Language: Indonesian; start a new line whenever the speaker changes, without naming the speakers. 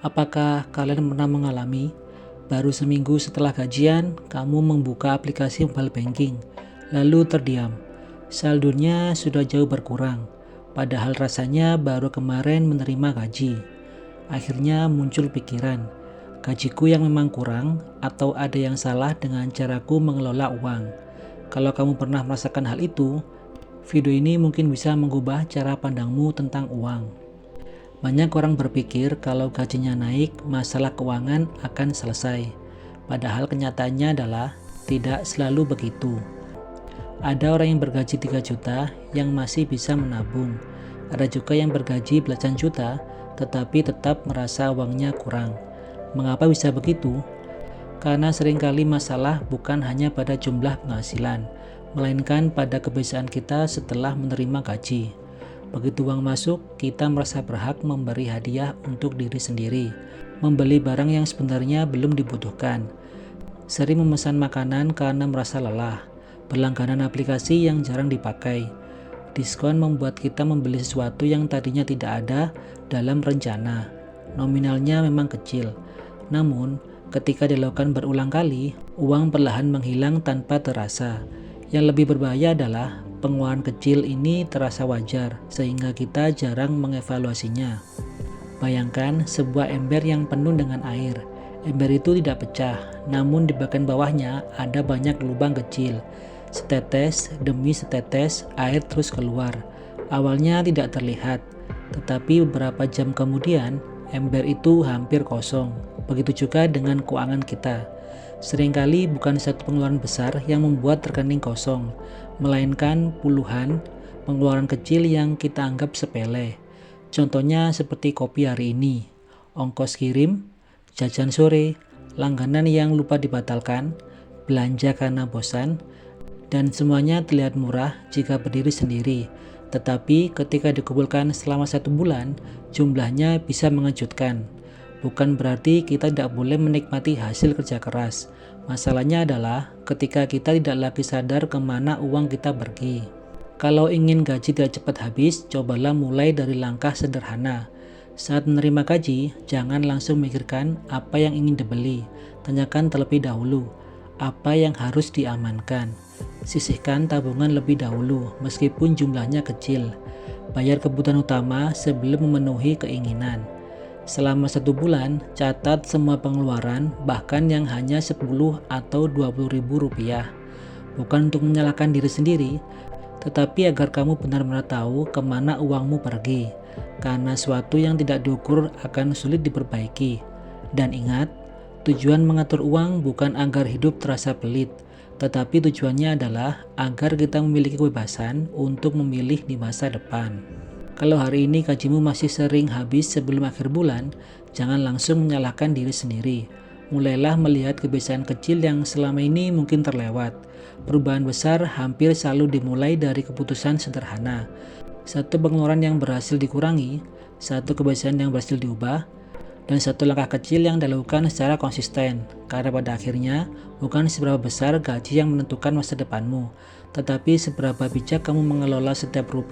Apakah kalian pernah mengalami baru seminggu setelah gajian, kamu membuka aplikasi mobile banking, lalu terdiam? Saldonya sudah jauh berkurang, padahal rasanya baru kemarin menerima gaji. Akhirnya muncul pikiran, gajiku yang memang kurang atau ada yang salah dengan caraku mengelola uang? Kalau kamu pernah merasakan hal itu, video ini mungkin bisa mengubah cara pandangmu tentang uang. Banyak orang berpikir kalau gajinya naik, masalah keuangan akan selesai. Padahal kenyataannya adalah tidak selalu begitu. Ada orang yang bergaji 3 juta yang masih bisa menabung. Ada juga yang bergaji belasan juta tetapi tetap merasa uangnya kurang. Mengapa bisa begitu? Karena seringkali masalah bukan hanya pada jumlah penghasilan, melainkan pada kebiasaan kita setelah menerima gaji. Begitu uang masuk, kita merasa berhak memberi hadiah untuk diri sendiri, membeli barang yang sebenarnya belum dibutuhkan, sering memesan makanan karena merasa lelah, berlangganan aplikasi yang jarang dipakai. Diskon membuat kita membeli sesuatu yang tadinya tidak ada dalam rencana. Nominalnya memang kecil, namun ketika dilakukan berulang kali, uang perlahan menghilang tanpa terasa. Yang lebih berbahaya adalah pengeluaran kecil ini terasa wajar, sehingga kita jarang mengevaluasinya. Bayangkan sebuah ember yang penuh dengan air. Ember itu tidak pecah, namun di bagian bawahnya ada banyak lubang kecil. Setetes demi setetes air terus keluar. Awalnya tidak terlihat, tetapi beberapa jam kemudian ember itu hampir kosong. Begitu juga dengan keuangan kita. Seringkali bukan satu pengeluaran besar yang membuat rekening kosong, melainkan puluhan pengeluaran kecil yang kita anggap sepele. Contohnya seperti kopi hari ini, ongkos kirim, jajan sore, langganan yang lupa dibatalkan, belanja karena bosan, dan semuanya terlihat murah jika berdiri sendiri. Tetapi ketika dikumpulkan selama 1 bulan, jumlahnya bisa mengejutkan. Bukan berarti kita tidak boleh menikmati hasil kerja keras. Masalahnya adalah ketika kita tidak lagi sadar kemana uang kita pergi. Kalau ingin gaji tidak cepat habis, cobalah mulai dari langkah sederhana. Saat menerima gaji, jangan langsung memikirkan apa yang ingin dibeli. Tanyakan terlebih dahulu, apa yang harus diamankan. Sisihkan tabungan lebih dahulu, meskipun jumlahnya kecil. Bayar kebutuhan utama sebelum memenuhi keinginan. Selama 1 bulan, catat semua pengeluaran, bahkan yang hanya 10 atau 20 ribu rupiah. Bukan untuk menyalahkan diri sendiri, tetapi agar kamu benar-benar tahu kemana uangmu pergi. Karena sesuatu yang tidak diukur akan sulit diperbaiki. Dan ingat, tujuan mengatur uang bukan agar hidup terasa pelit, tetapi tujuannya adalah agar kita memiliki kebebasan untuk memilih di masa depan. Kalau hari ini gajimu masih sering habis sebelum akhir bulan, jangan langsung menyalahkan diri sendiri. Mulailah melihat kebiasaan kecil yang selama ini mungkin terlewat. Perubahan besar hampir selalu dimulai dari keputusan sederhana. Satu pengeluaran yang berhasil dikurangi, satu kebiasaan yang berhasil diubah, dan satu langkah kecil yang dilakukan secara konsisten. Karena pada akhirnya, bukan seberapa besar gaji yang menentukan masa depanmu, tetapi seberapa bijak kamu mengelola setiap rupiah